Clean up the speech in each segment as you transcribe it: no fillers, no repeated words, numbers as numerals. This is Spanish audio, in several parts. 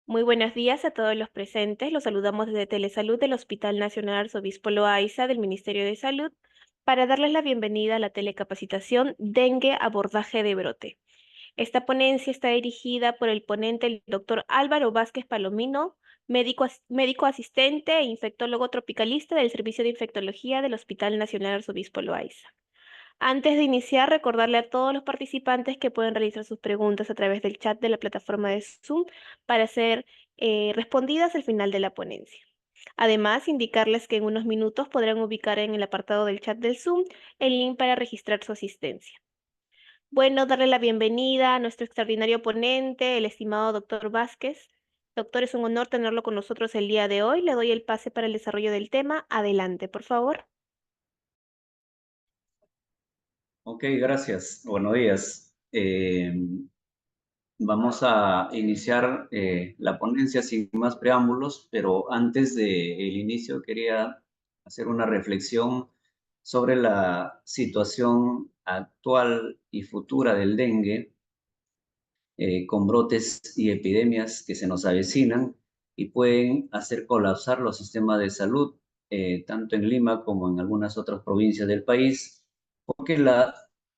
Muy buenos días a todos los presentes. Los saludamos desde Telesalud del Hospital Nacional Arzobispo Loaiza del Ministerio de Salud para darles la bienvenida a la telecapacitación Dengue Abordaje de Brote. Esta ponencia está dirigida por el ponente, el doctor Álvaro Vázquez Palomino, médico asistente e infectólogo tropicalista del Servicio de Infectología del Hospital Nacional Arzobispo Loaiza. Antes de iniciar, recordarle a todos los participantes que pueden realizar sus preguntas a través del chat de la plataforma de Zoom para ser respondidas al final de la ponencia. Además, indicarles que en unos minutos podrán ubicar en el apartado del chat del Zoom el link para registrar su asistencia. Bueno, darle la bienvenida a nuestro extraordinario ponente, el estimado doctor Vázquez. Doctor, es un honor tenerlo con nosotros el día de hoy. Le doy el pase para el desarrollo del tema. Adelante, por favor. Ok, gracias. Buenos días. Vamos a iniciar la ponencia sin más preámbulos, pero antes del inicio quería hacer una reflexión sobre la situación actual y futura del dengue, con brotes y epidemias que se nos avecinan y pueden hacer colapsar los sistemas de salud, tanto en Lima como en algunas otras provincias del país, porque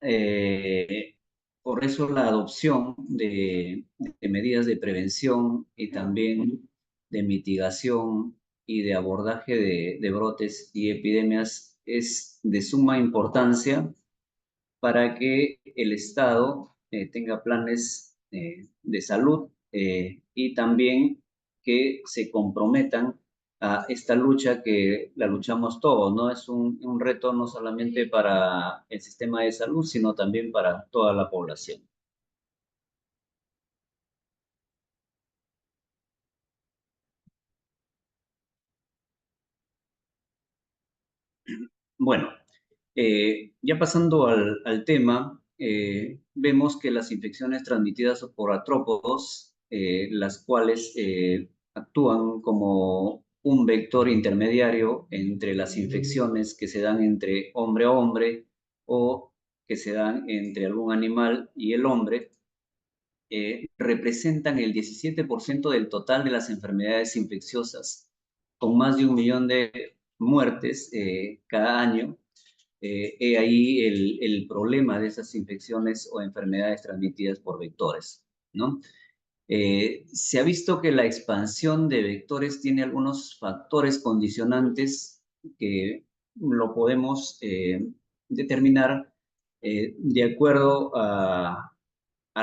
eh, por eso la adopción de medidas de prevención y también de mitigación y de abordaje de brotes y epidemias es de suma importancia para que el Estado tenga planes de salud, y también que se comprometan a esta lucha que la luchamos todos, ¿no? Es un reto no solamente para el sistema de salud, sino también para toda la población. Bueno, ya pasando al tema, vemos que las infecciones transmitidas por artrópodos, las cuales actúan como un vector intermediario entre las infecciones que se dan entre hombre a hombre o que se dan entre algún animal y el hombre, representan el 17% del total de las enfermedades infecciosas, con más de 1 millón de muertes cada año. He ahí el problema de esas infecciones o enfermedades transmitidas por vectores, ¿no? Se ha visto que la expansión de vectores tiene algunos factores condicionantes que lo podemos determinar de acuerdo a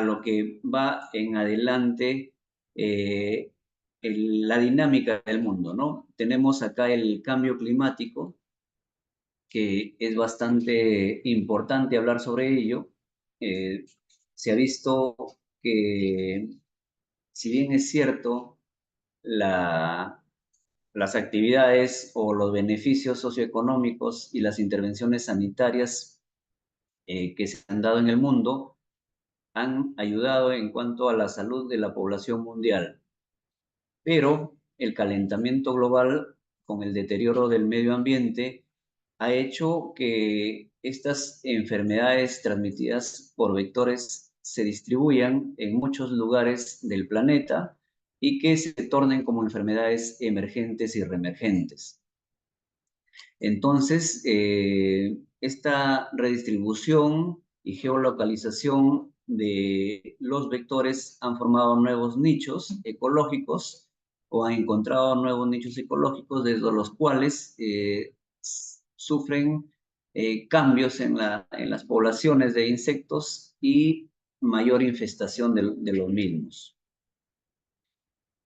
lo que va en adelante, eh, la dinámica del mundo, ¿no? Tenemos acá el cambio climático, que es bastante importante hablar sobre ello. Eh, Se ha visto que, si bien es cierto, las actividades o los beneficios socioeconómicos y las intervenciones sanitarias que se han dado en el mundo han ayudado en cuanto a la salud de la población mundial, pero el calentamiento global con el deterioro del medio ambiente ha hecho que estas enfermedades transmitidas por vectores se distribuyan en muchos lugares del planeta y que se tornen como enfermedades emergentes y reemergentes. Entonces, esta redistribución y geolocalización de los vectores han formado nuevos nichos ecológicos o han encontrado nuevos nichos ecológicos desde los cuales sufren cambios en las poblaciones de insectos y mayor infestación de los mismos.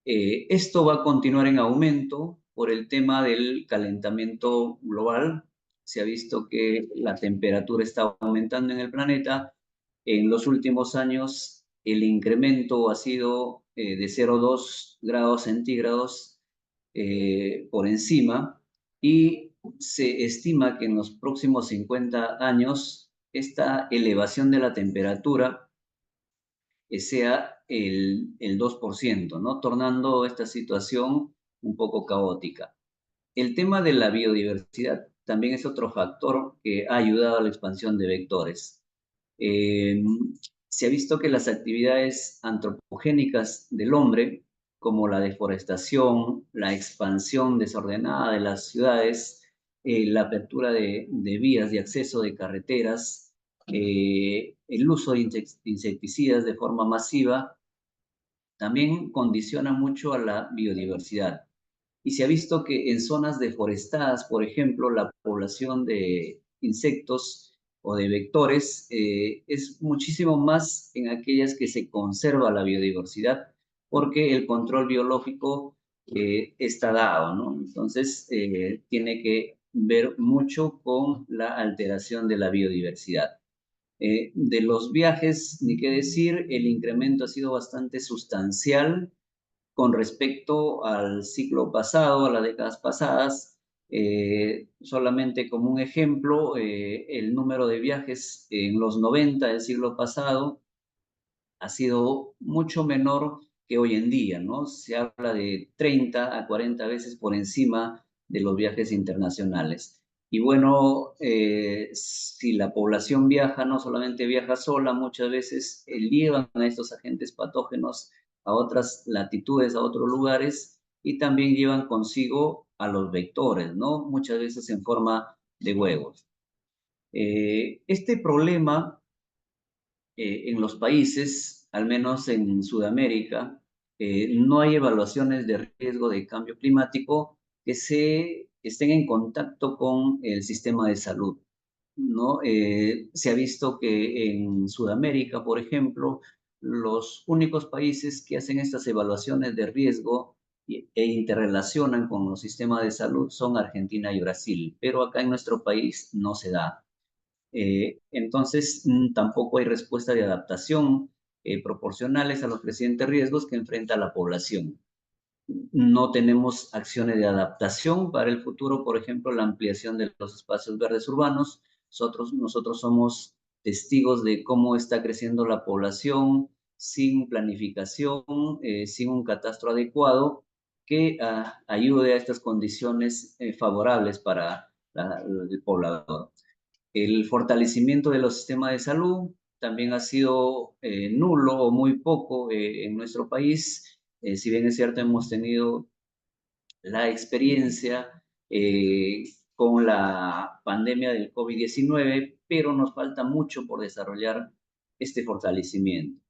Esto va a continuar en aumento por el tema del calentamiento global. Se ha visto que la temperatura está aumentando en el planeta. En los últimos años, el incremento ha sido de 0,2 grados centígrados por encima, y se estima que en los próximos 50 años esta elevación de la temperatura sea el 2%, ¿no? Tornando esta situación un poco caótica. El tema de la biodiversidad también es otro factor que ha ayudado a la expansión de vectores. Eh, Se ha visto que las actividades antropogénicas del hombre como la deforestación, la expansión desordenada de las ciudades, la apertura de vías de acceso de carreteras, el uso de insecticidas de forma masiva, también condiciona mucho a la biodiversidad. Y se ha visto que en zonas deforestadas, por ejemplo, la población de insectos o de vectores es muchísimo más en aquellas que se conserva la biodiversidad, porque el control biológico está dado, ¿no? Entonces, tiene que ver mucho con la alteración de la biodiversidad. De los viajes, ni qué decir, el incremento ha sido bastante sustancial con respecto al ciclo pasado, a las décadas pasadas. Solamente como un ejemplo, el número de viajes en los 90 del siglo pasado ha sido mucho menor que hoy en día, ¿no? Se habla de 30 a 40 veces por encima de los viajes internacionales. Y bueno, si la población viaja, no solamente viaja sola, muchas veces llevan a estos agentes patógenos a otras latitudes, a otros lugares, y también llevan consigo a los vectores, ¿no? Muchas veces en forma de huevos. Este problema en los países, al menos en Sudamérica, no hay evaluaciones de riesgo de cambio climático estén en contacto con el sistema de salud, ¿no? Se ha visto que en Sudamérica, por ejemplo, los únicos países que hacen estas evaluaciones de riesgo e interrelacionan con los sistemas de salud son Argentina y Brasil, pero acá en nuestro país no se da. Entonces, tampoco hay respuesta de adaptación proporcionales a los crecientes riesgos que enfrenta la población. No tenemos acciones de adaptación para el futuro, por ejemplo, la ampliación de los espacios verdes urbanos. Nosotros somos testigos de cómo está creciendo la población sin planificación, sin un catastro adecuado que ayude a estas condiciones favorables para el poblador. El fortalecimiento de los sistemas de salud también ha sido nulo o muy poco en nuestro país. Si bien es cierto, hemos tenido la experiencia con la pandemia del COVID-19, pero nos falta mucho por desarrollar este fortalecimiento.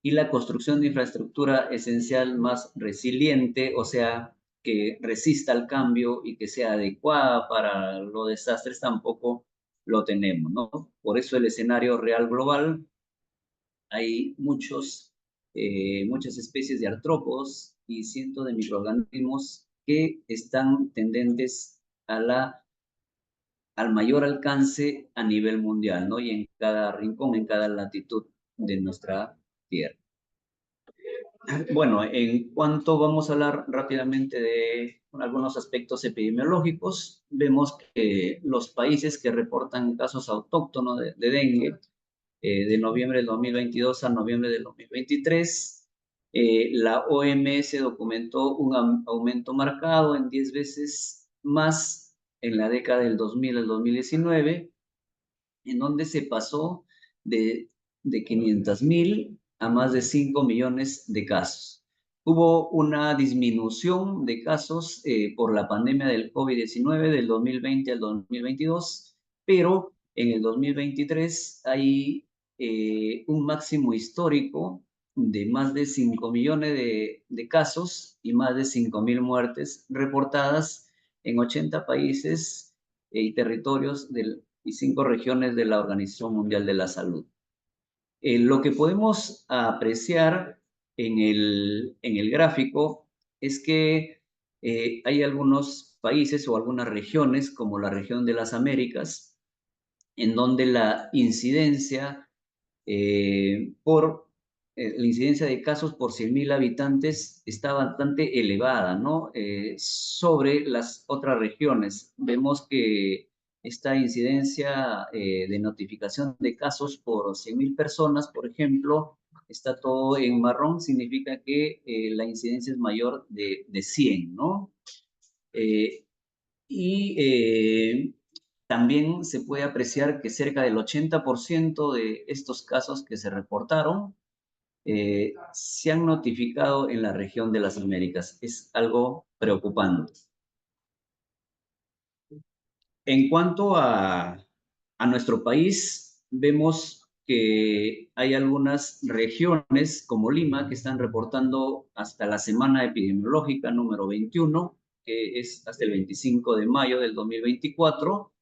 Y la construcción de infraestructura esencial más resiliente, o sea, que resista al cambio y que sea adecuada para los desastres, tampoco lo tenemos, ¿no? Por eso el escenario real global, hay muchas especies de artrópodos y cientos de microorganismos que están tendentes al mayor alcance a nivel mundial, ¿no? Y en cada rincón, en cada latitud de nuestra Tierra. Bueno, en cuanto vamos a hablar rápidamente de algunos aspectos epidemiológicos, vemos que los países que reportan casos autóctonos de dengue de noviembre del 2022 a noviembre del 2023, la OMS documentó un aumento marcado en 10 veces más en la década del 2000 al 2019, en donde se pasó de, de 500.000 a más de 5 millones de casos. Hubo una disminución de casos por la pandemia del COVID-19 del 2020 al 2022, pero en el 2023 hay un máximo histórico de más de 5 millones de casos y más de 5.000 muertes reportadas en 80 países y territorios y 5 regiones de la Organización Mundial de la Salud. Lo que podemos apreciar en el gráfico es que hay algunos países o algunas regiones, como la región de las Américas, en donde la incidencia de casos por 100.000 habitantes está bastante elevada, ¿no? Sobre las otras regiones. Vemos que esta incidencia de notificación de casos por 100.000 personas, por ejemplo, está todo en marrón, significa que la incidencia es mayor de 100, ¿no? Eh, y también se puede apreciar que cerca del 80% de estos casos que se reportaron se han notificado en la región de las Américas. Es algo preocupante. En cuanto a nuestro país, vemos que hay algunas regiones como Lima que están reportando hasta la semana epidemiológica número 21, que es hasta el 25 de mayo del 2024,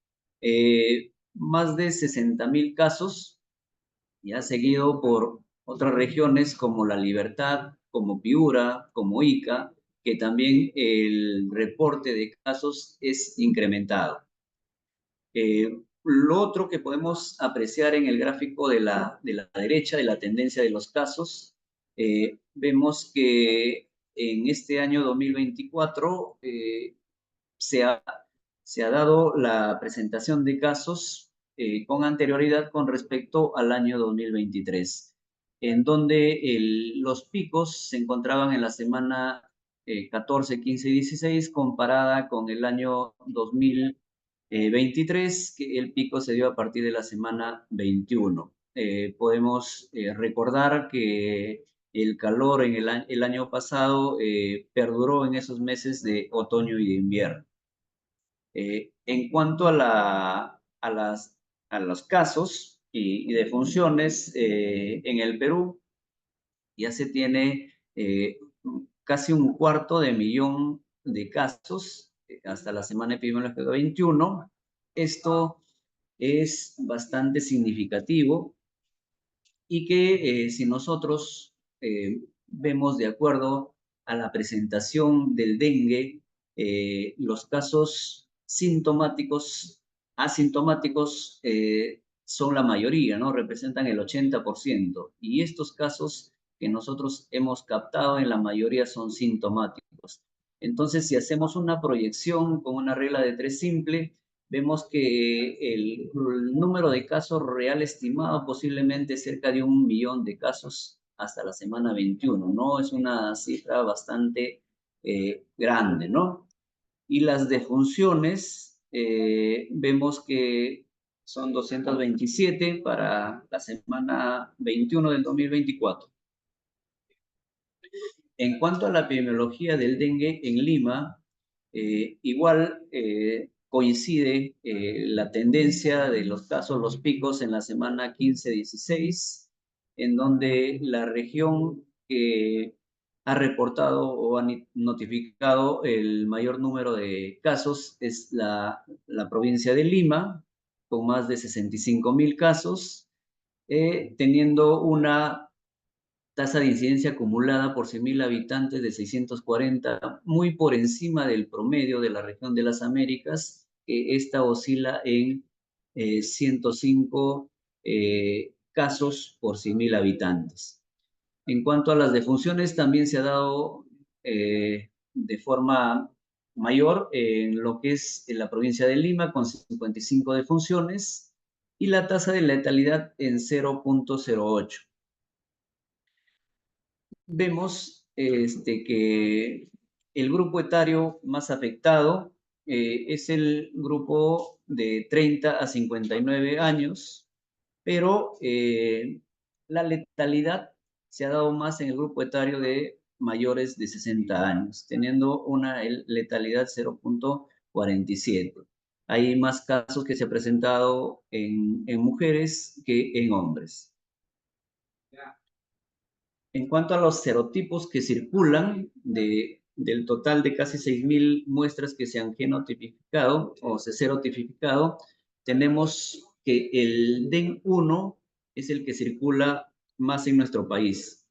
más de 60.000 casos, ya seguido por otras regiones como La Libertad, como Piura, como Ica, que también el reporte de casos es incrementado. Lo otro que podemos apreciar en el gráfico de la derecha, de la tendencia de los casos, vemos que en este año 2024 se ha, se ha dado la presentación de casos con anterioridad con respecto al año 2023, en donde los picos se encontraban en la semana 14, 15 y 16 comparada con el año 2023, que el pico se dio a partir de la semana 21. Podemos recordar que el calor en el año pasado perduró en esos meses de otoño y de invierno. En cuanto a los casos y defunciones, en el Perú ya se tiene casi 250.000 de casos hasta la semana epidemiológica 21. Esto es bastante significativo y que si nosotros vemos de acuerdo a la presentación del dengue, los casos sintomáticos, asintomáticos, son la mayoría, ¿no? Representan el 80%. Y estos casos que nosotros hemos captado en la mayoría son sintomáticos. Entonces, si hacemos una proyección con una regla de 3 simple, vemos que el número de casos real estimado posiblemente cerca de 1.000.000 de casos hasta la semana 21, ¿no? Es una cifra bastante grande, ¿no? Y las defunciones, vemos que son 227 para la semana 21 del 2024. En cuanto a la epidemiología del dengue en Lima, igual coincide la tendencia de los casos, los picos en la semana 15-16, en donde la región que ha reportado o ha notificado el mayor número de casos es la provincia de Lima, con más de 65.000 casos, teniendo una tasa de incidencia acumulada por 100.000 habitantes de 640, muy por encima del promedio de la región de las Américas, que esta oscila en 105 casos por 100.000 habitantes. En cuanto a las defunciones, también se ha dado de forma mayor en lo que es en la provincia de Lima, con 55 defunciones, y la tasa de letalidad en 0.08. Vemos que el grupo etario más afectado es el grupo de 30 a 59 años, pero la letalidad se ha dado más en el grupo etario de mayores de 60 años, teniendo una letalidad 0.47. Hay más casos que se han presentado en mujeres que en hombres. En cuanto a los serotipos que circulan, del total de casi 6.000 muestras que se han genotipificado o se serotipificado, tenemos que el DEN1 es el que circula más en nuestro país,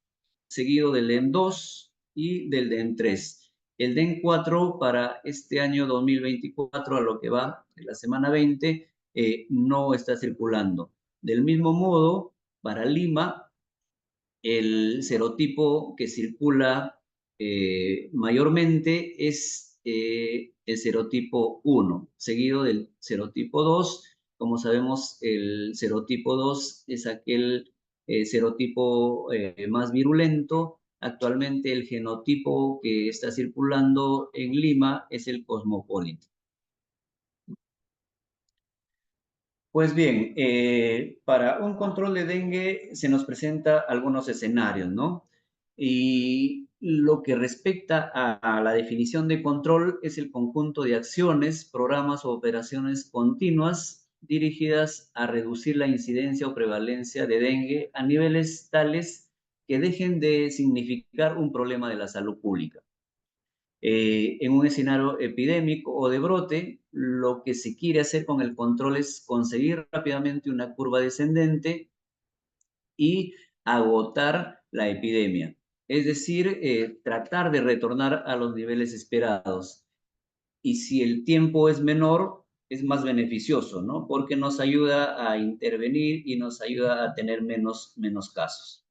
seguido del DEN2 y del DEN3. El DEN4 para este año 2024, a lo que va de la semana 20, no está circulando. Del mismo modo, para Lima, el serotipo que circula mayormente es el serotipo 1, seguido del serotipo 2. Como sabemos, el serotipo 2 es aquel serotipo más virulento. Actualmente el genotipo que está circulando en Lima es el Cosmopolitan. Pues bien, para un control de dengue se nos presenta algunos escenarios, ¿no? Y lo que respecta a la definición de control es el conjunto de acciones, programas o operaciones continuas dirigidas a reducir la incidencia o prevalencia de dengue a niveles tales que dejen de significar un problema de la salud pública. En un escenario epidémico o de brote, lo que se quiere hacer con el control es conseguir rápidamente una curva descendente y agotar la epidemia. Es decir, tratar de retornar a los niveles esperados. Y si el tiempo es menor, es más beneficioso, ¿no? Porque nos ayuda a intervenir y nos ayuda a tener menos casos.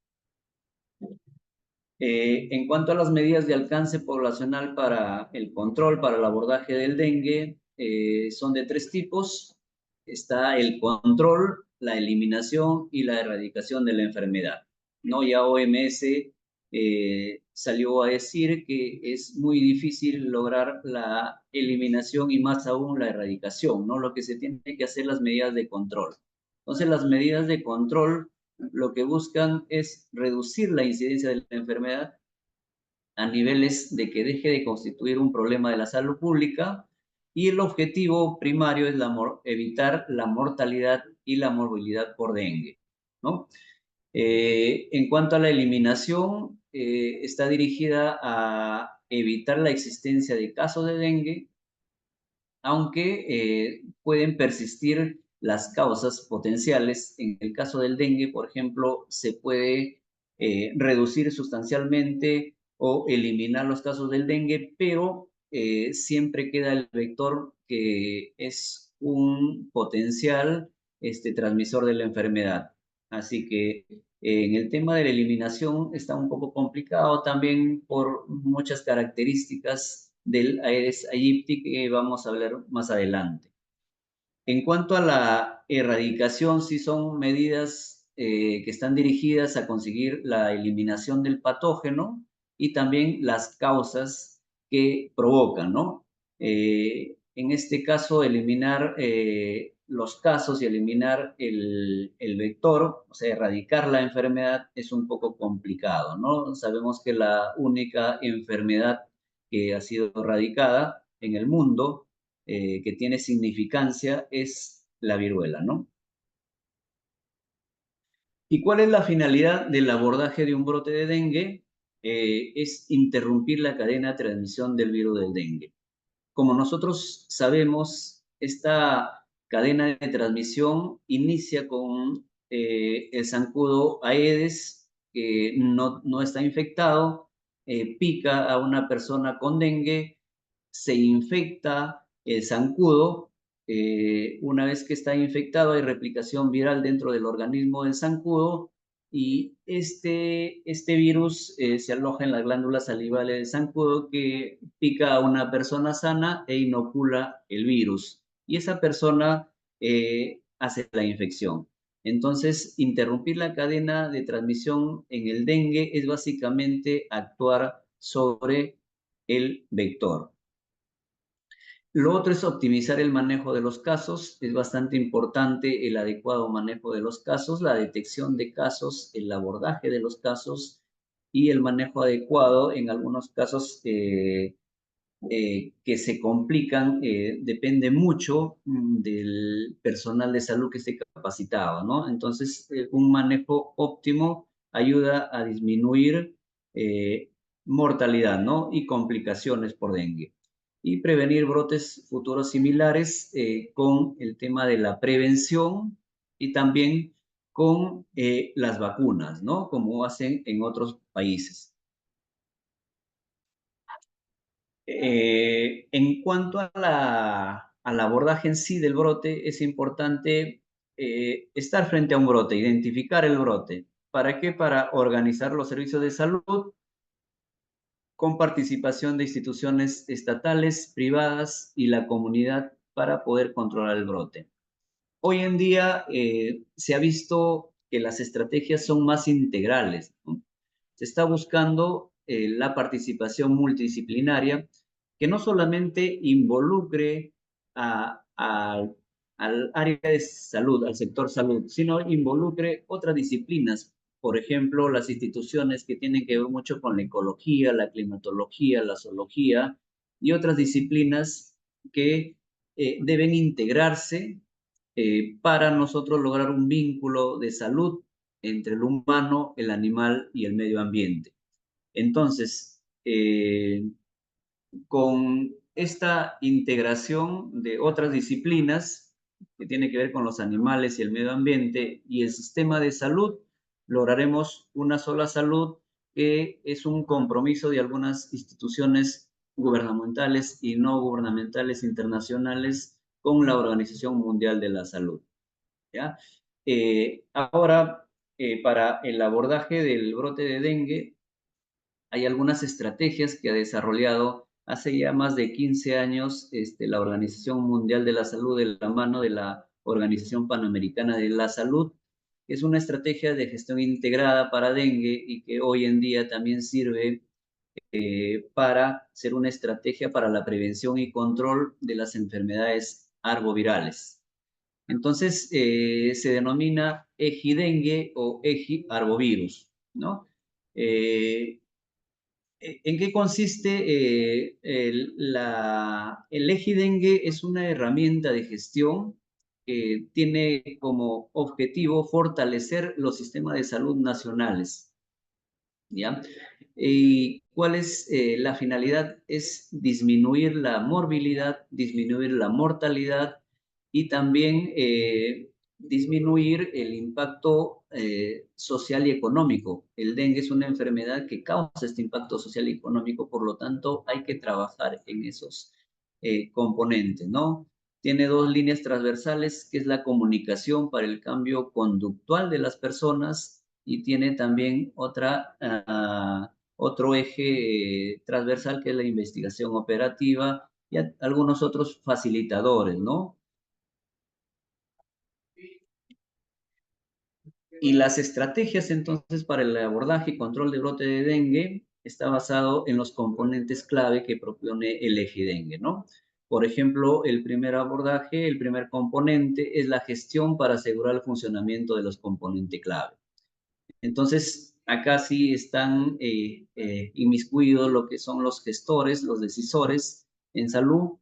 En cuanto a las medidas de alcance poblacional para el control, para el abordaje del dengue, son de tres tipos. Está el control, la eliminación y la erradicación de la enfermedad. ¿No? Ya OMS salió a decir que es muy difícil lograr la eliminación y más aún la erradicación, ¿no? Lo que se tiene que hacer las medidas de control. Entonces, las medidas de control lo que buscan es reducir la incidencia de la enfermedad a niveles de que deje de constituir un problema de la salud pública y el objetivo primario es evitar la mortalidad y la morbilidad por dengue, ¿no? En cuanto a la eliminación, está dirigida a evitar la existencia de casos de dengue, aunque pueden persistir las causas potenciales. En el caso del dengue, por ejemplo, se puede reducir sustancialmente o eliminar los casos del dengue, pero siempre queda el vector que es un potencial transmisor de la enfermedad. Así que en el tema de la eliminación está un poco complicado también por muchas características del Aedes aegypti que vamos a hablar más adelante. En cuanto a la erradicación, sí son medidas que están dirigidas a conseguir la eliminación del patógeno y también las causas que provocan, ¿no? En este caso, eliminar los casos y eliminar el vector, o sea, erradicar la enfermedad es un poco complicado, ¿no? Sabemos que la única enfermedad que ha sido erradicada en el mundo que tiene significancia es la viruela, ¿no? ¿Y cuál es la finalidad del abordaje de un brote de dengue? Es interrumpir la cadena de transmisión del virus del dengue. Como nosotros sabemos, esta cadena de transmisión inicia con el zancudo Aedes, que no está infectado, pica a una persona con dengue, se infecta el zancudo. Una vez que está infectado, hay replicación viral dentro del organismo del zancudo y este virus se aloja en las glándulas salivales del zancudo que pica a una persona sana e inocula el virus. Y esa persona hace la infección. Entonces, interrumpir la cadena de transmisión en el dengue es básicamente actuar sobre el vector. Lo otro es optimizar el manejo de los casos. Es bastante importante el adecuado manejo de los casos, la detección de casos, el abordaje de los casos y el manejo adecuado. En algunos casos que se complican depende mucho del personal de salud que esté capacitado, ¿no? Entonces, un manejo óptimo ayuda a disminuir mortalidad, ¿no? Y complicaciones por dengue y prevenir brotes futuros similares con el tema de la prevención y también con las vacunas, ¿no? Como hacen en otros países. En cuanto al abordaje en sí del brote, es importante estar frente a un brote, identificar el brote. ¿Para qué? Para organizar los servicios de salud con participación de instituciones estatales, privadas y la comunidad para poder controlar el brote. Hoy en día se ha visto que las estrategias son más integrales, ¿no? Se está buscando la participación multidisciplinaria que no solamente involucre a al área de salud, al sector salud, sino involucre otras disciplinas. Por ejemplo, las instituciones que tienen que ver mucho con la ecología, la climatología, la zoología y otras disciplinas que deben integrarse para nosotros lograr un vínculo de salud entre el humano, el animal y el medio ambiente. Entonces, con esta integración de otras disciplinas que tiene que ver con los animales y el medio ambiente y el sistema de salud, lograremos una sola salud que es un compromiso de algunas instituciones gubernamentales y no gubernamentales internacionales con la Organización Mundial de la Salud. ¿Ya? Ahora, para el abordaje del brote de dengue, hay algunas estrategias que ha desarrollado hace ya más de 15 años la Organización Mundial de la Salud de la mano de la Organización Panamericana de la Salud. Es una estrategia de gestión integrada para dengue y que hoy en día también sirve para ser una estrategia para la prevención y control de las enfermedades arbovirales. Entonces, se denomina ejidengue o ejiarbovirus, ¿no? Eh, ¿En qué consiste el Ejidengue? Es una herramienta de gestión que tiene como objetivo fortalecer los sistemas de salud nacionales, ¿ya? ¿Y cuál es la finalidad? Es disminuir la morbilidad, disminuir la mortalidad y también disminuir el impacto social y económico. El dengue es una enfermedad que causa este impacto social y económico, por lo tanto hay que trabajar en esos componentes, ¿no? Tiene dos líneas transversales, que es la comunicación para el cambio conductual de las personas y tiene también otro eje transversal que es la investigación operativa y algunos otros facilitadores, ¿no? Y las estrategias entonces para el abordaje y control de brote de dengue está basado en los componentes clave que propone el eje dengue, ¿no? Por ejemplo, el primer abordaje, el primer componente es la gestión para asegurar el funcionamiento de los componentes clave. Entonces, acá sí están inmiscuidos lo que son los gestores, los decisores en salud,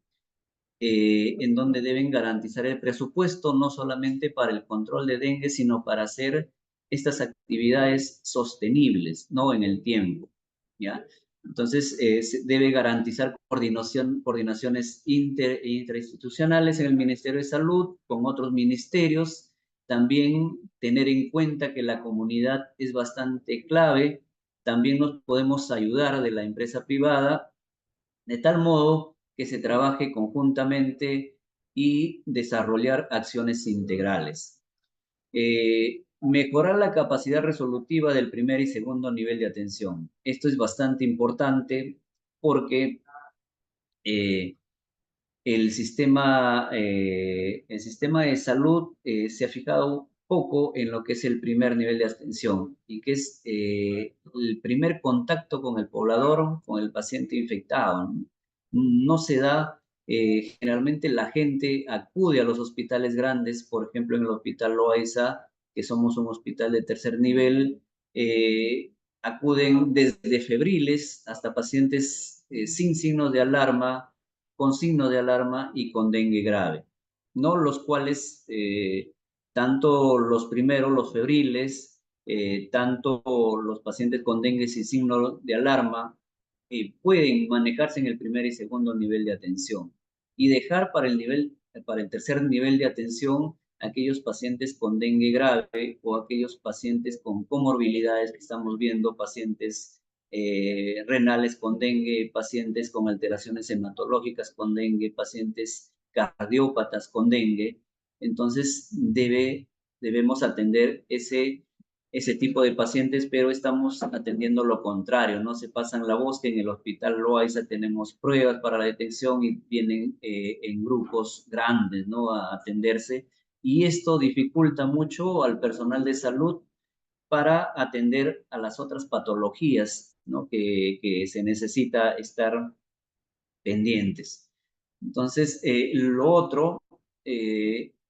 en donde deben garantizar el presupuesto no solamente para el control de dengue, sino para hacer estas actividades sostenibles, ¿no? En el tiempo, ¿ya? Entonces, se debe garantizar coordinaciones interinstitucionales en el Ministerio de Salud con otros ministerios. También tener en cuenta que la comunidad es bastante clave. También nos podemos ayudar de la empresa privada de tal modo que se trabaje conjuntamente y desarrollar acciones integrales. Mejorar la capacidad resolutiva del primer y segundo nivel de atención. Esto es bastante importante porque eh, el sistema de salud se ha fijado poco en lo que es el primer nivel de atención y que es el primer contacto con el poblador, con el paciente infectado. No se da, generalmente la gente acude a los hospitales grandes, por ejemplo en el Hospital Loaiza, que somos un hospital de tercer nivel, acuden desde febriles hasta pacientes sin signos de alarma, con signo de alarma y con dengue grave, ¿no? Los cuales, tanto los primeros, los febriles, tanto los pacientes con dengue sin signo de alarma, pueden manejarse en el primer y segundo nivel de atención y dejar para el tercer nivel de atención aquellos pacientes con dengue grave o aquellos pacientes con comorbilidades que estamos viendo, pacientes renales con dengue, pacientes con alteraciones hematológicas con dengue, pacientes cardiópatas con dengue. Entonces debemos atender ese tipo de pacientes, pero estamos atendiendo lo contrario, ¿no? Se pasan la voz que en el Hospital Loaiza tenemos pruebas para la detección y vienen en grupos grandes, ¿no? A atenderse. Y esto dificulta mucho al personal de salud para atender a las otras patologías, ¿no? Que se necesita estar pendientes. Entonces, lo otro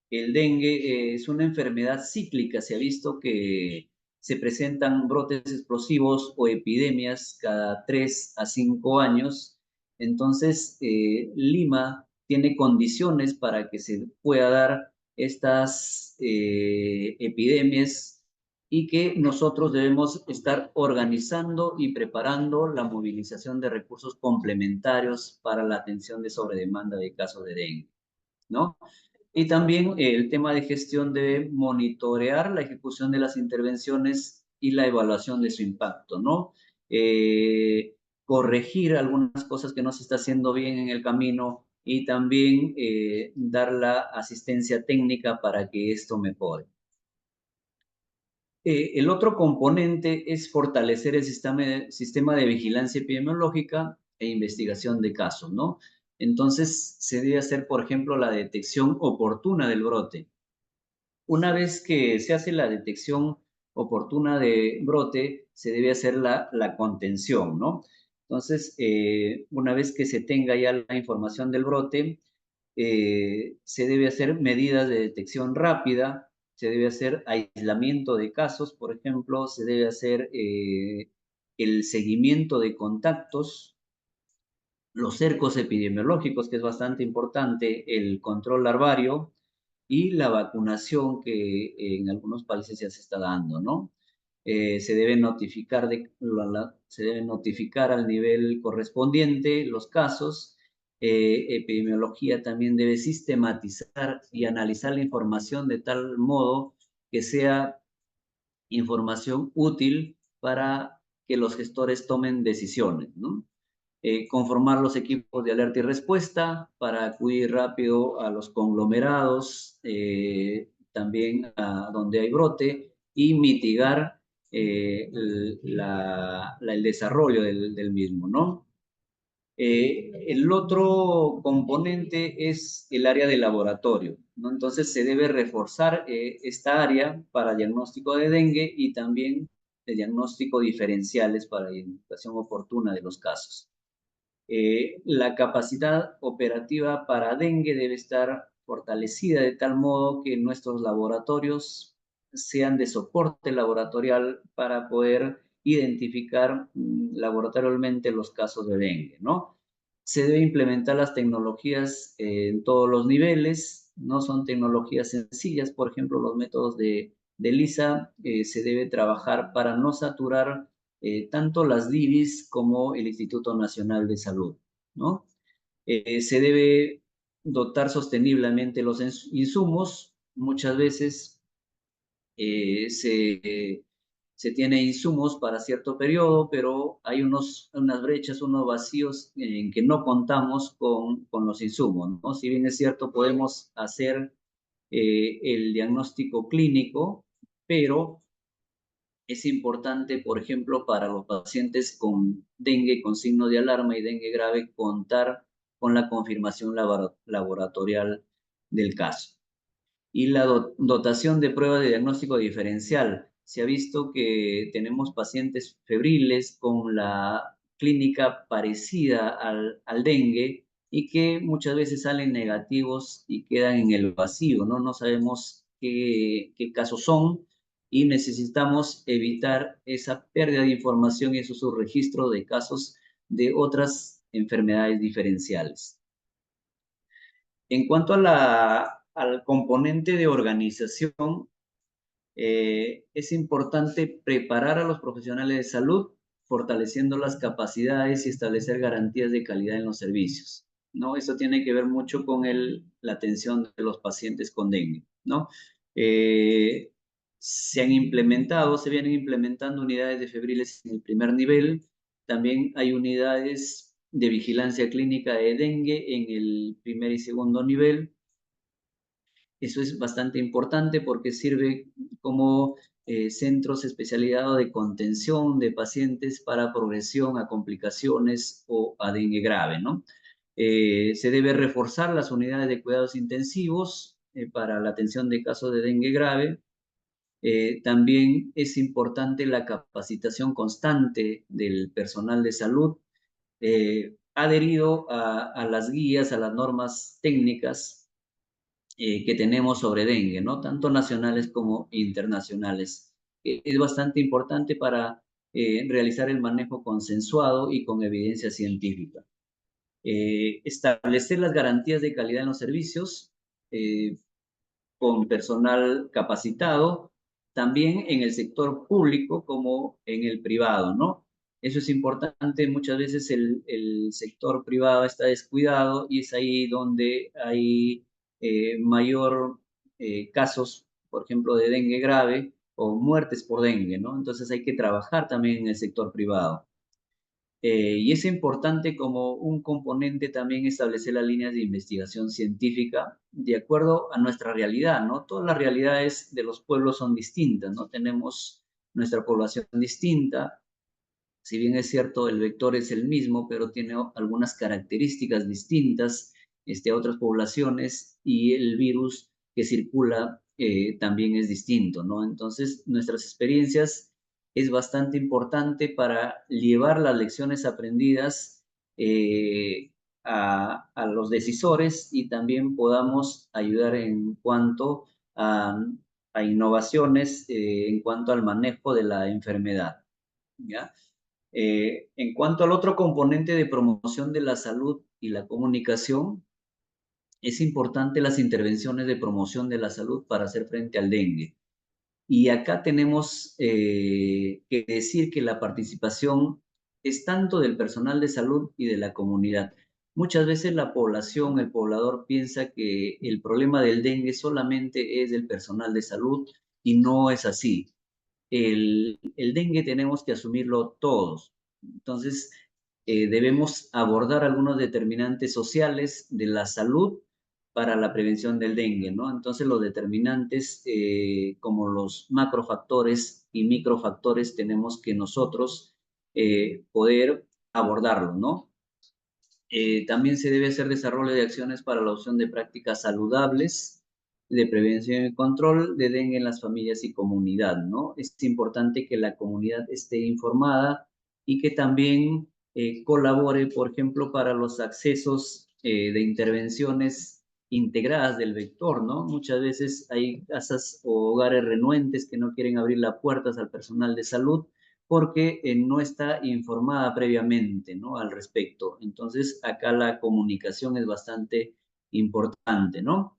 El dengue es una enfermedad cíclica. Se ha visto que se presentan brotes explosivos o epidemias cada 3 a 5 años. Entonces, Lima tiene condiciones para que se pueda dar estas epidemias y que nosotros debemos estar organizando y preparando la movilización de recursos complementarios para la atención de sobredemanda de casos de dengue, ¿no? Y también el tema de gestión de monitorear la ejecución de las intervenciones y la evaluación de su impacto, ¿no? Eh, Corregir algunas cosas que no se está haciendo bien en el camino y también dar la asistencia técnica para que esto mejore. El otro componente es fortalecer el sistema de vigilancia epidemiológica e investigación de casos, ¿no? Entonces, se debe hacer, por ejemplo, la detección oportuna del brote. Una vez que se hace la detección oportuna de brote, se debe hacer la contención, ¿no? Entonces, una vez que se tenga ya la información del brote, se debe hacer medidas de detección rápida, se debe hacer aislamiento de casos, por ejemplo, se debe hacer el seguimiento de contactos, los cercos epidemiológicos, que es bastante importante, el control larvario y la vacunación que en algunos países ya se está dando, ¿no? Se debe notificar, se debe notificar al nivel correspondiente los casos. Epidemiología también debe sistematizar y analizar la información de tal modo que sea información útil para que los gestores tomen decisiones, ¿no? Conformar los equipos de alerta y respuesta para acudir rápido a los conglomerados, también a donde hay brote y mitigar el desarrollo del mismo, ¿no? El otro componente es el área de laboratorio, ¿no? Entonces se debe reforzar esta área para diagnóstico de dengue y también de diagnóstico diferenciales para identificación oportuna de los casos. La capacidad operativa para dengue debe estar fortalecida de tal modo que nuestros laboratorios sean de soporte laboratorial para poder identificar laboratorialmente los casos de dengue, ¿no? Se debe implementar las tecnologías en todos los niveles, no son tecnologías sencillas, por ejemplo, los métodos de LISA se debe trabajar para no saturar tanto las DIVIS como el Instituto Nacional de Salud, ¿no? Se debe dotar sosteniblemente los insumos. Muchas veces se tiene insumos para cierto periodo, pero hay unas brechas, unos vacíos en que no contamos con los insumos, ¿no? Si bien es cierto, podemos hacer el diagnóstico clínico, pero es importante, por ejemplo, para los pacientes con dengue con signo de alarma y dengue grave, contar con la confirmación laboratorial del caso. Y la dotación de pruebas de diagnóstico diferencial. Se ha visto que tenemos pacientes febriles con la clínica parecida al dengue y que muchas veces salen negativos y quedan en el vacío, ¿no? No sabemos qué casos son y necesitamos evitar esa pérdida de información y esos subregistros de casos de otras enfermedades diferenciales. En cuanto al componente de organización, es importante preparar a los profesionales de salud, fortaleciendo las capacidades y establecer garantías de calidad en los servicios, ¿no? Eso tiene que ver mucho con la atención de los pacientes con dengue, ¿no? Eh, se vienen implementando unidades de febriles en el primer nivel, también hay unidades de vigilancia clínica de dengue en el primer y segundo nivel. Eso es bastante importante porque sirve como centros especializados de contención de pacientes para progresión a complicaciones o a dengue grave, ¿no? Se debe reforzar las unidades de cuidados intensivos para la atención de casos de dengue grave. También es importante la capacitación constante del personal de salud, adherido a las guías, a las normas técnicas que tenemos sobre dengue, ¿no? Tanto nacionales como internacionales. Es bastante importante para realizar el manejo consensuado y con evidencia científica. Establecer las garantías de calidad en los servicios, eh, con personal capacitado, también en el sector público como en el privado, ¿no? Eso es importante, muchas veces el sector privado está descuidado y es ahí donde hay mayor casos, por ejemplo, de dengue grave o muertes por dengue, ¿no? Entonces hay que trabajar también en el sector privado. Y es importante como un componente también establecer las líneas de investigación científica de acuerdo a nuestra realidad, ¿no? Todas las realidades de los pueblos son distintas, ¿no? Tenemos nuestra población distinta, si bien es cierto, el vector es el mismo, pero tiene algunas características distintas a otras poblaciones y el virus que circula también es distinto, ¿no? Entonces, nuestras experiencias es bastante importante para llevar las lecciones aprendidas a los decisores y también podamos ayudar en cuanto a, a innovaciones en cuanto al manejo de la enfermedad, ¿ya? En cuanto al otro componente de promoción de la salud y la comunicación, es importante las intervenciones de promoción de la salud para hacer frente al dengue. Y acá tenemos que decir que la participación es tanto del personal de salud y de la comunidad. Muchas veces la población, el poblador piensa que el problema del dengue solamente es del personal de salud y no es así. El dengue tenemos que asumirlo todos. Entonces, debemos abordar algunos determinantes sociales de la salud para la prevención del dengue, ¿no? Entonces, los determinantes como los macrofactores y microfactores tenemos que nosotros poder abordarlo, ¿no? También se debe hacer desarrollo de acciones para la opción de prácticas saludables de prevención y control de dengue en las familias y comunidad, ¿no? Es importante que la comunidad esté informada y que también colabore, por ejemplo, para los accesos de intervenciones integradas del vector, ¿no? Muchas veces hay casas o hogares renuentes que no quieren abrir las puertas al personal de salud porque no está informada previamente, ¿no? Al respecto. Entonces, acá la comunicación es bastante importante, ¿no?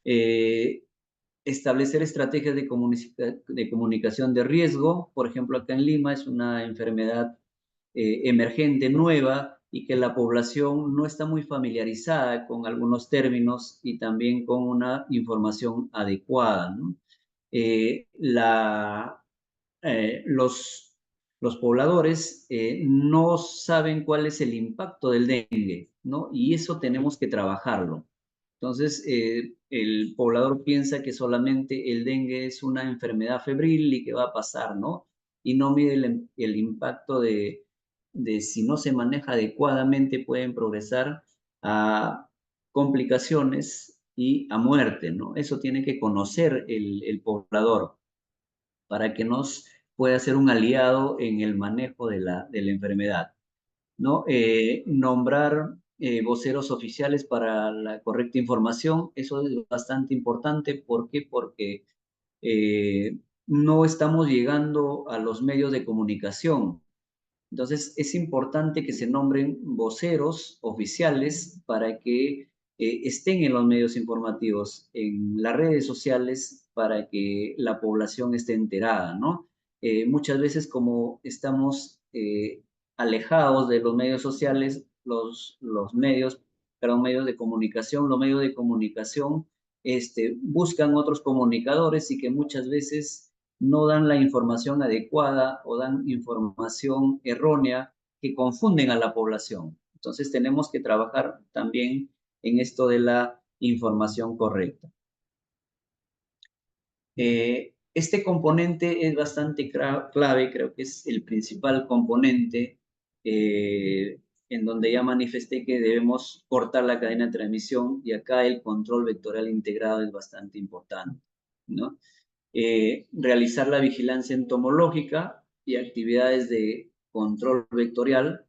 Eh, Establecer estrategias de comunicación de riesgo, por ejemplo, acá en Lima es una enfermedad emergente, nueva, y que la población no está muy familiarizada con algunos términos y también con una información adecuada, ¿no? La, los pobladores no saben cuál es el impacto del dengue, ¿no? Y eso tenemos que trabajarlo. Entonces, el poblador piensa que solamente el dengue es una enfermedad febril y que va a pasar, ¿no? Y no mide el impacto de si no se maneja adecuadamente, pueden progresar a complicaciones y a muerte, ¿no? Eso tiene que conocer el poblador para que nos pueda ser un aliado en el manejo de la enfermedad, ¿no? Nombrar voceros oficiales para la correcta información, eso es bastante importante. ¿Por qué? Porque no estamos llegando a los medios de comunicación. Entonces, es importante que se nombren voceros oficiales para que estén en los medios informativos, en las redes sociales, para que la población esté enterada, ¿no? Muchas veces como estamos alejados de los medios sociales, los medios, perdón, medios de comunicación, los medios de comunicación buscan otros comunicadores y que muchas veces no dan la información adecuada o dan información errónea que confunden a la población. Entonces tenemos que trabajar también en esto de la información correcta. Este componente es bastante clave, creo que es el principal componente en donde ya manifesté que debemos cortar la cadena de transmisión y acá el control vectorial integrado es bastante importante, ¿no? Realizar la vigilancia entomológica y actividades de control vectorial,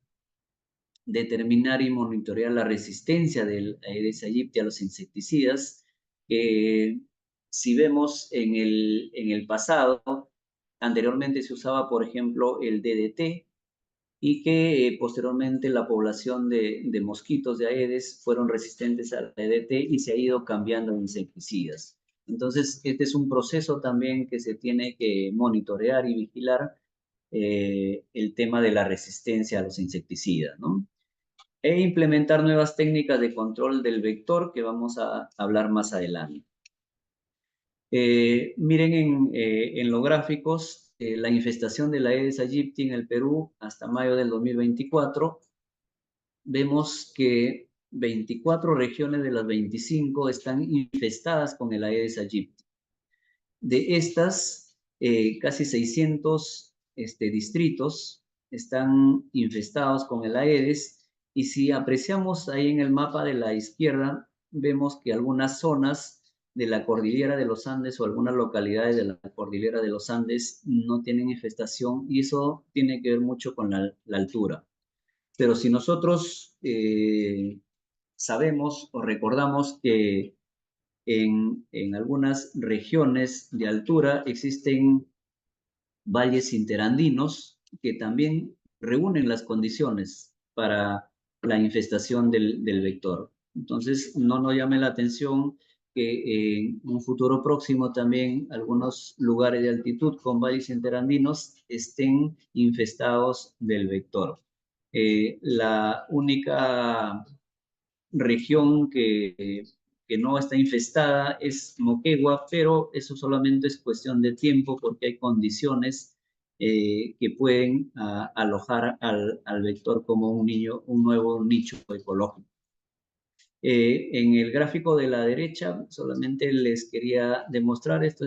determinar y monitorear la resistencia del Aedes aegypti a los insecticidas, Si vemos en el pasado, anteriormente se usaba, por ejemplo, el DDT, y que posteriormente la población de mosquitos de Aedes fueron resistentes al DDT y se ha ido cambiando a insecticidas. Entonces, este es un proceso también que se tiene que monitorear y vigilar, el tema de la resistencia a los insecticidas, ¿no? E implementar nuevas técnicas de control del vector que vamos a hablar más adelante. Miren en los gráficos la infestación de la Aedes aegypti en el Perú hasta mayo del 2024. Vemos que 24 regiones de las 25 están infestadas con el Aedes aegypti. De estas, casi 600 distritos están infestados con el Aedes, y si apreciamos ahí en el mapa de la izquierda, vemos que algunas zonas de la cordillera de los Andes o algunas localidades de la cordillera de los Andes no tienen infestación, y eso tiene que ver mucho con la altura. Pero si nosotros sabemos o recordamos que en algunas regiones de altura existen valles interandinos que también reúnen las condiciones para la infestación del vector. Entonces, no nos llame la atención que en un futuro próximo también algunos lugares de altitud con valles interandinos estén infestados del vector. La única región que no está infestada es Moquegua, pero eso solamente es cuestión de tiempo porque hay condiciones que pueden alojar al vector como un nuevo nicho ecológico. En el gráfico de la derecha solamente les quería demostrar, esto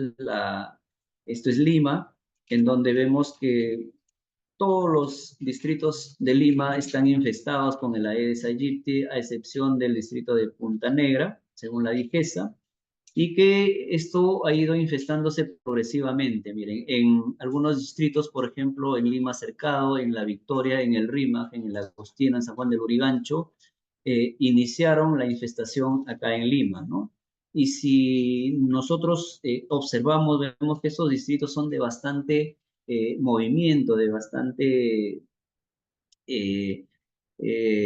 es Lima, en donde vemos que todos los distritos de Lima están infestados con el Aedes aegypti, a excepción del distrito de Punta Negra, según la DIGESA, y que esto ha ido infestándose progresivamente. Miren, en algunos distritos, por ejemplo, en Lima Cercado, en La Victoria, en el Rímac, en el Agostina, en San Juan del Urigancho, iniciaron la infestación acá en Lima, ¿no? Y si nosotros observamos, vemos que esos distritos son de bastante movimiento, de bastante eh,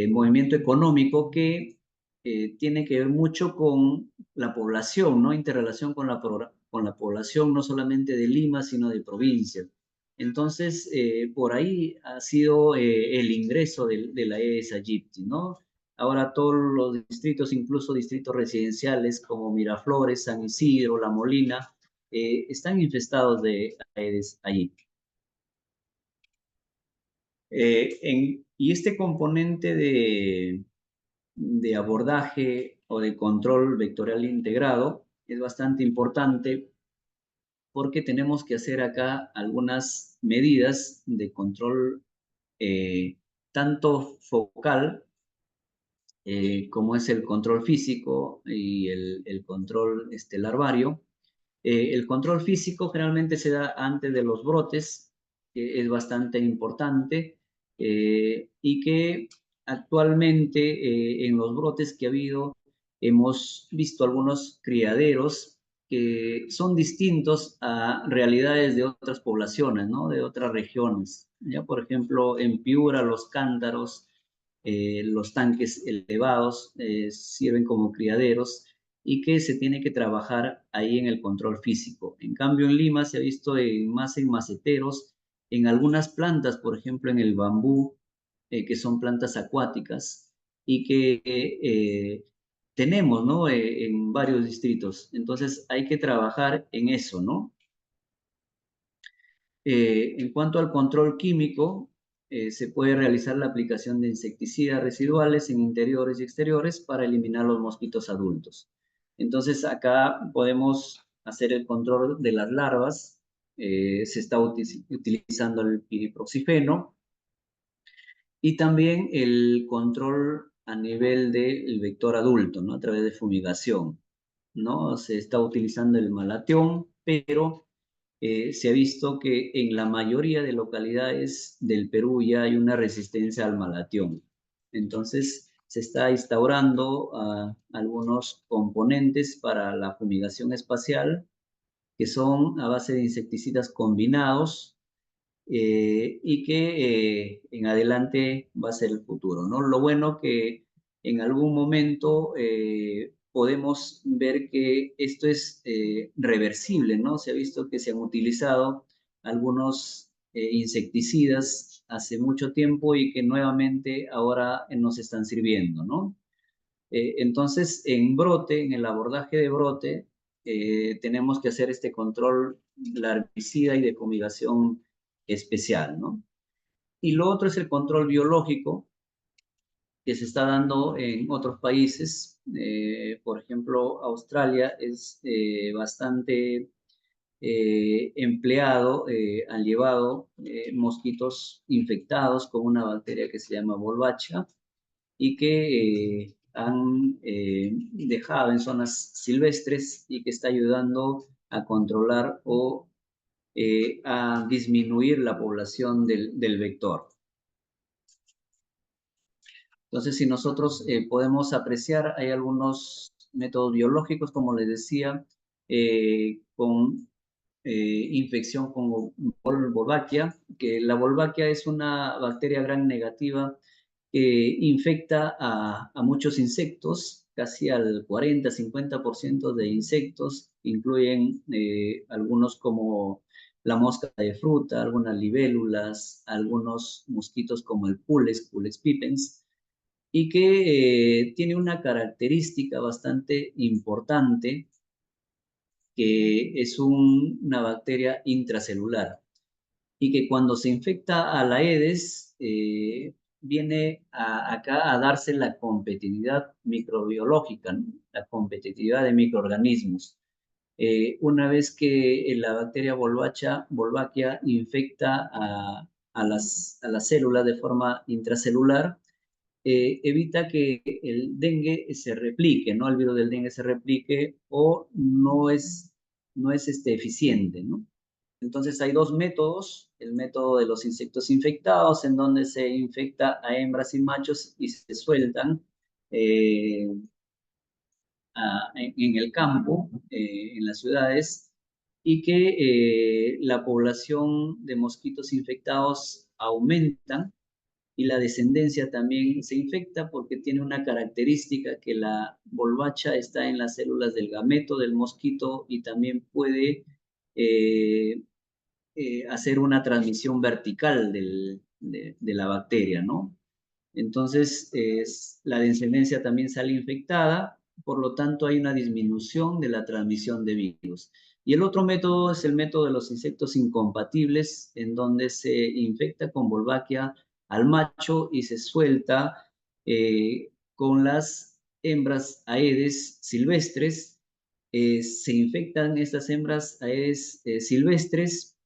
movimiento económico que tiene que ver mucho con la población, ¿no? Interrelación con la población no solamente de Lima, sino de provincias. Entonces, por ahí ha sido el ingreso de la Aedes aegypti, ¿no? Ahora todos los distritos, incluso distritos residenciales como Miraflores, San Isidro, La Molina, están infestados de Aedes aegypti. Y este componente de abordaje o de control vectorial integrado es bastante importante porque tenemos que hacer acá algunas medidas de control tanto focal como es el control físico y el control larvario. El control físico generalmente se da antes de los brotes, que es bastante importante, y que actualmente en los brotes que ha habido hemos visto algunos criaderos que son distintos a realidades de otras poblaciones, ¿no? De otras regiones. Ya, por ejemplo, en Piura los cántaros, los tanques elevados sirven como criaderos y que se tiene que trabajar ahí en el control físico. En cambio, en Lima se ha visto más en maceteros, en algunas plantas, por ejemplo, en el bambú, que son plantas acuáticas y que tenemos, ¿no? En varios distritos. Entonces, hay que trabajar en eso, ¿no? En cuanto al control químico, se puede realizar la aplicación de insecticidas residuales en interiores y exteriores para eliminar los mosquitos adultos. Entonces, acá podemos hacer el control de las larvas. Se está utilizando el piriproxifeno y también el control a nivel del vector adulto, ¿no? A través de fumigación, ¿no? Se está utilizando el malatión, pero se ha visto que en la mayoría de localidades del Perú ya hay una resistencia al malatión. Entonces, se está instaurando algunos componentes para la fumigación espacial que son a base de insecticidas combinados y que en adelante va a ser el futuro, ¿no? Lo bueno que en algún momento podemos ver que esto es reversible, ¿no? Se ha visto que se han utilizado algunos insecticidas hace mucho tiempo y que nuevamente ahora nos están sirviendo, ¿no? Entonces, en brote, en el abordaje de brote, tenemos que hacer este control larvicida y de fumigación especial, ¿no? Y lo otro es el control biológico que se está dando en otros países. Por ejemplo, Australia es bastante empleado, han llevado mosquitos infectados con una bacteria que se llama Wolbachia y que han dejado en zonas silvestres y que está ayudando a controlar o a disminuir la población del vector. Entonces, si nosotros podemos apreciar, hay algunos métodos biológicos, como les decía, con infección con Wolbachia, que la Wolbachia es una bacteria gran negativa que infecta a muchos insectos, casi al 40-50% de insectos, incluyen algunos como la mosca de fruta, algunas libélulas, algunos mosquitos como el Pulex pipens, y que tiene una característica bastante importante, que es una bacteria intracelular y que cuando se infecta a la Aedes viene acá a darse la competitividad microbiológica, ¿no? La competitividad de microorganismos. Una vez que la bacteria Wolbachia infecta a las células de forma intracelular, evita que el dengue se replique, ¿no? El virus del dengue se replique o no es eficiente, ¿no? Entonces hay dos métodos, el método de los insectos infectados, en donde se infecta a hembras y machos y se sueltan eh, en el campo, en las ciudades, y que la población de mosquitos infectados aumenta y la descendencia también se infecta porque tiene una característica que la volvacha está en las células del gameto del mosquito y también puede eh, hacer una transmisión vertical de la bacteria, ¿no? Entonces, la descendencia también sale infectada, por lo tanto hay una disminución de la transmisión de virus. Y el otro método es el método de los insectos incompatibles, en donde se infecta con Wolbachia al macho y se suelta con las hembras Aedes silvestres. Se infectan estas hembras Aedes silvestres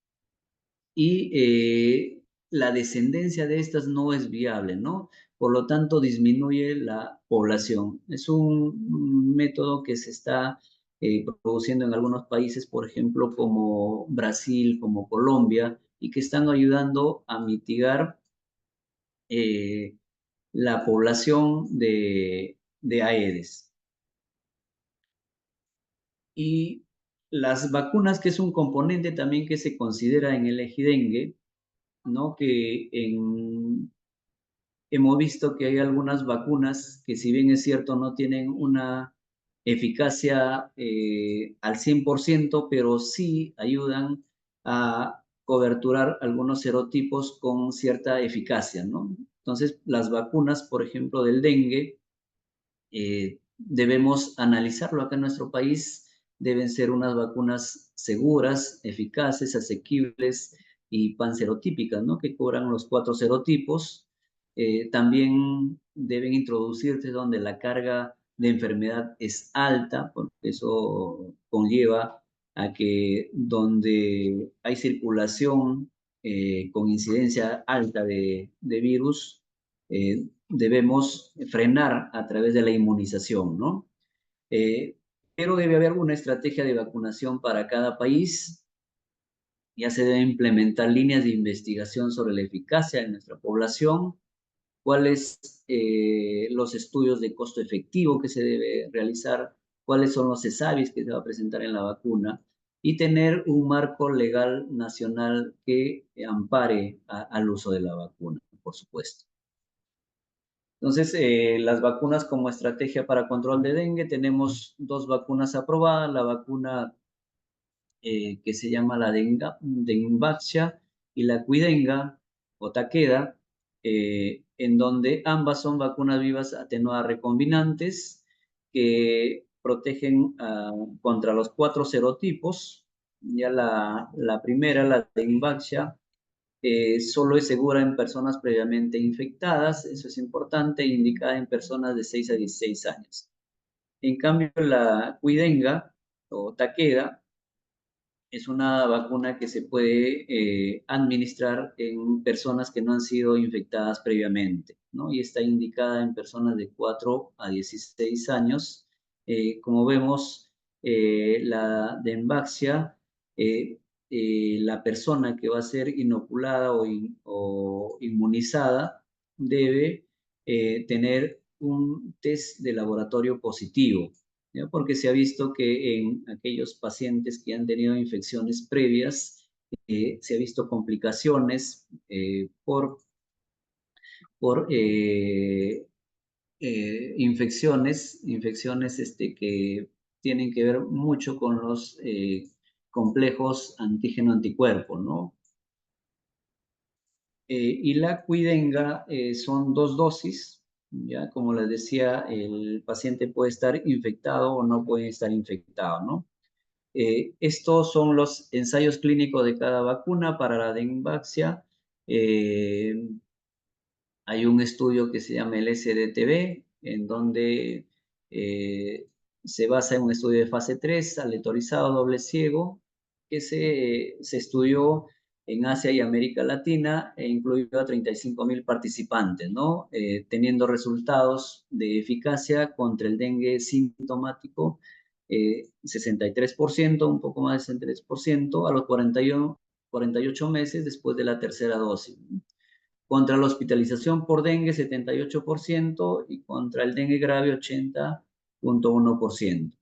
y la descendencia de estas no es viable, ¿no? Por lo tanto, disminuye la población. Es un método que se está produciendo en algunos países, por ejemplo, como Brasil, como Colombia, y que están ayudando a mitigar eh, la población de Aedes. Y las vacunas, que es un componente también que se considera en el ejidengue, ¿no? Que hemos visto que hay algunas vacunas que, si bien es cierto, no tienen una eficacia al 100%, pero sí ayudan a coberturar algunos serotipos con cierta eficacia, ¿no? Entonces, las vacunas, por ejemplo, del dengue, debemos analizarlo acá en nuestro país. Deben ser unas vacunas seguras, eficaces, asequibles y panserotípicas, ¿no? Que cubran los 4 serotipos. También deben introducirse donde la carga de enfermedad es alta, porque eso conlleva a que donde hay circulación con incidencia alta de virus, debemos frenar a través de la inmunización, ¿no? Eh, pero debe haber una estrategia de vacunación para cada país. Ya se deben implementar líneas de investigación sobre la eficacia de nuestra población cuáles los estudios de costo efectivo que se debe realizar, cuáles son los ESAVIS que se va a presentar en la vacuna y tener un marco legal nacional que ampare al uso de la vacuna, por supuesto. Entonces, las vacunas como estrategia para control de dengue, tenemos 2 vacunas aprobadas, la vacuna que se llama la Dengvaxia y la Quidenga o Takeda, en donde ambas son vacunas vivas atenuadas recombinantes que protegen contra los 4 serotipos. Ya la primera, la Dengvaxia, solo es segura en personas previamente infectadas, eso es importante, indicada en personas de 6 a 16 años. En cambio, la Quidenga o Takeda es una vacuna que se puede administrar en personas que no han sido infectadas previamente, ¿no? Y está indicada en personas de 4 a 16 años. Como vemos, la Dengvaxia, la persona que va a ser inoculada o inmunizada debe tener un test de laboratorio positivo, ¿ya? Porque se ha visto que en aquellos pacientes que han tenido infecciones previas, se ha visto complicaciones por infecciones que tienen que ver mucho con los complejos antígeno-anticuerpo, ¿no? Y la Quidenga son 2 dosis, ya como les decía, el paciente puede estar infectado o no puede estar infectado, ¿no? Estos son los ensayos clínicos de cada vacuna para la Dengvaxia. Hay un estudio que se llama el SDTV, en donde eh, se basa en un estudio de fase 3, aleatorizado, doble ciego, que se estudió en Asia y América Latina e incluyó a 35.000 participantes, ¿no? Teniendo resultados de eficacia contra el dengue sintomático, 63%, un poco más de 63%, a los 48 meses después de la tercera dosis. Contra la hospitalización por dengue, 78%, y contra el dengue grave, 80,1%.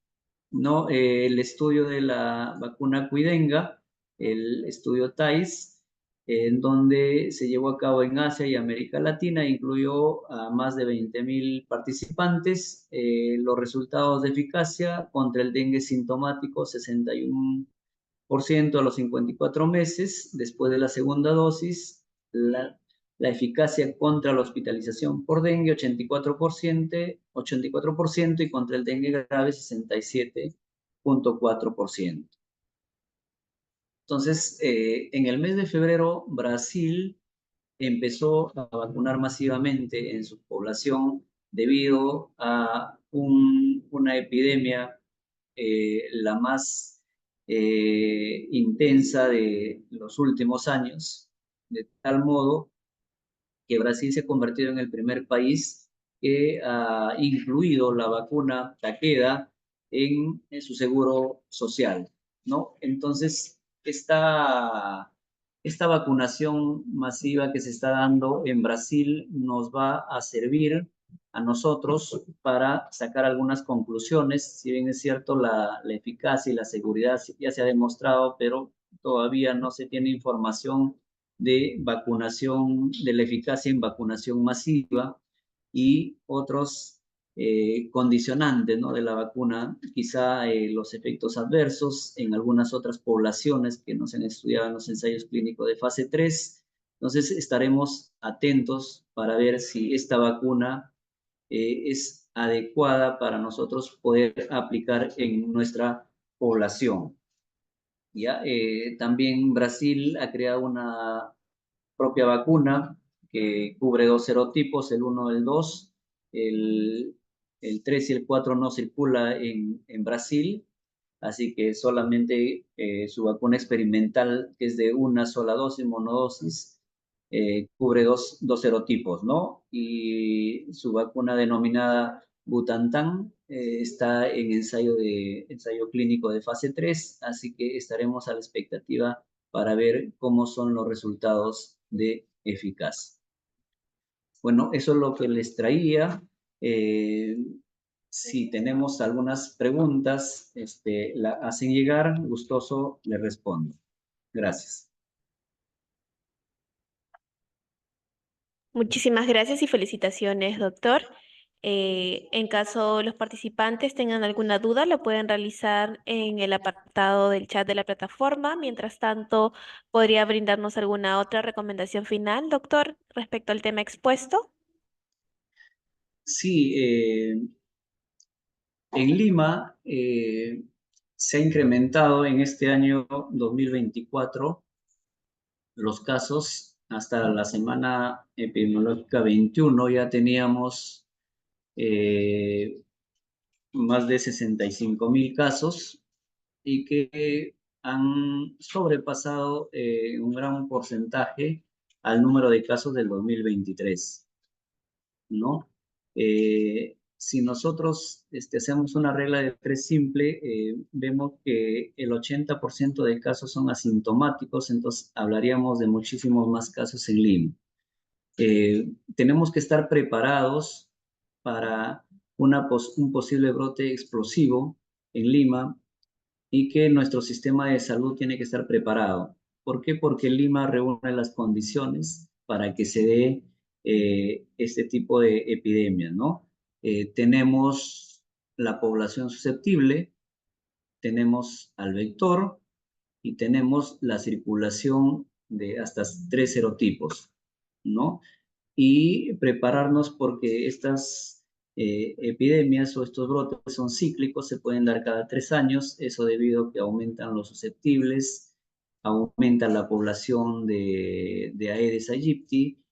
¿No? El estudio de la vacuna Quidenga, el estudio TAIS, en donde se llevó a cabo en Asia y América Latina, incluyó a más de 20.000 participantes. Los resultados de eficacia contra el dengue sintomático, 61% a los 54 meses después de la segunda dosis. La eficacia contra la hospitalización por dengue, 84%, y contra el dengue grave, 67,4%. Entonces, en el mes de febrero, Brasil empezó a vacunar masivamente en su población debido a una epidemia, la más intensa de los últimos años, de tal modo que Brasil se ha convertido en el primer país que ha incluido la vacuna Takeda en su seguro social, ¿no? Entonces, esta vacunación masiva que se está dando en Brasil nos va a servir a nosotros para sacar algunas conclusiones. Si bien es cierto, la eficacia y la seguridad ya se ha demostrado, pero todavía no se tiene información de vacunación, de la eficacia en vacunación masiva y otros condicionantes, ¿no?, de la vacuna, quizá los efectos adversos en algunas otras poblaciones que no se han estudiado en los ensayos clínicos de fase 3. Entonces estaremos atentos para ver si esta vacuna es adecuada para nosotros poder aplicar en nuestra población. ¿Ya? También Brasil ha creado una propia vacuna que cubre 2 serotipos, el 1 y el 2. El 3 y el 4 no circula en Brasil, así que solamente su vacuna experimental, que es de una sola dosis, monodosis, cubre dos serotipos, ¿no? Y su vacuna denominada Butantan está en ensayo clínico de fase 3, así que estaremos a la expectativa para ver cómo son los resultados de eficacia. Bueno, eso es lo que les traía. Eh, si tenemos algunas preguntas, la hacen llegar, gustoso le respondo. Gracias. Muchísimas gracias y felicitaciones, doctor. En caso los participantes tengan alguna duda, lo pueden realizar en el apartado del chat de la plataforma. Mientras tanto, ¿podría brindarnos alguna otra recomendación final, doctor, respecto al tema expuesto? Sí, en Lima se ha incrementado en este año 2024 los casos. Hasta la semana epidemiológica 21 ya teníamos eh, más de 65.000 casos y que han sobrepasado un gran porcentaje al número de casos del 2023, ¿no? Si nosotros hacemos una regla de tres simple, vemos que el 80% de casos son asintomáticos, entonces hablaríamos de muchísimos más casos en Lima. Tenemos que estar preparados para un posible brote explosivo en Lima y que nuestro sistema de salud tiene que estar preparado. ¿Por qué? Porque Lima reúne las condiciones para que se dé este tipo de epidemias, ¿no? Tenemos la población susceptible, tenemos al vector y tenemos la circulación de hasta tres serotipos, ¿no? Y prepararnos porque estas epidemias o estos brotes son cíclicos, se pueden dar cada 3 años, eso debido a que aumentan los susceptibles, aumenta la población de Aedes aegypti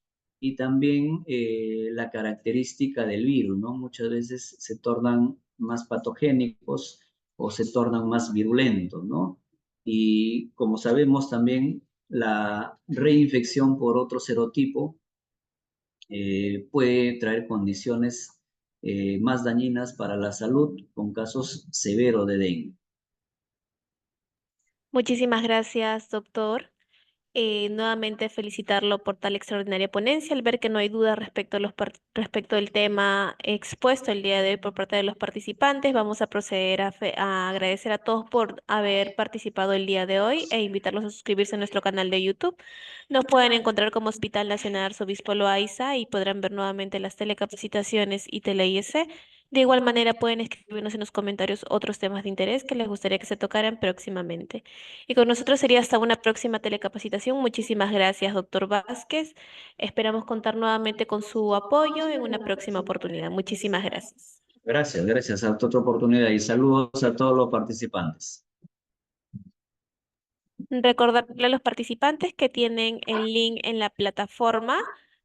y también la característica del virus, ¿no? Muchas veces se tornan más patogénicos o se tornan más virulentos, ¿no? Y como sabemos también, la reinfección por otro serotipo puede traer condiciones más dañinas para la salud con casos severos de dengue. Muchísimas gracias, doctor. Nuevamente felicitarlo por tal extraordinaria ponencia, al ver que no hay duda respecto del tema expuesto el día de hoy por parte de los participantes. Vamos a proceder a agradecer a todos por haber participado el día de hoy e invitarlos a suscribirse a nuestro canal de YouTube. Nos pueden encontrar como Hospital Nacional Arzobispo Loaiza y podrán ver nuevamente las telecapacitaciones y tele-IS. De igual manera pueden escribirnos en los comentarios otros temas de interés que les gustaría que se tocaran próximamente. Y con nosotros sería hasta una próxima telecapacitación. Muchísimas gracias, doctor Vázquez. Esperamos contar nuevamente con su apoyo en una próxima oportunidad. Muchísimas gracias. Gracias, gracias. Hasta otra oportunidad y saludos a todos los participantes. Recordarle a los participantes que tienen el link en la plataforma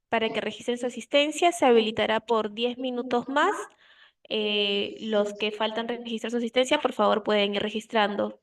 para que registren su asistencia. Se habilitará por 10 minutos más. Los que faltan registrar su asistencia, por favor, pueden ir registrando.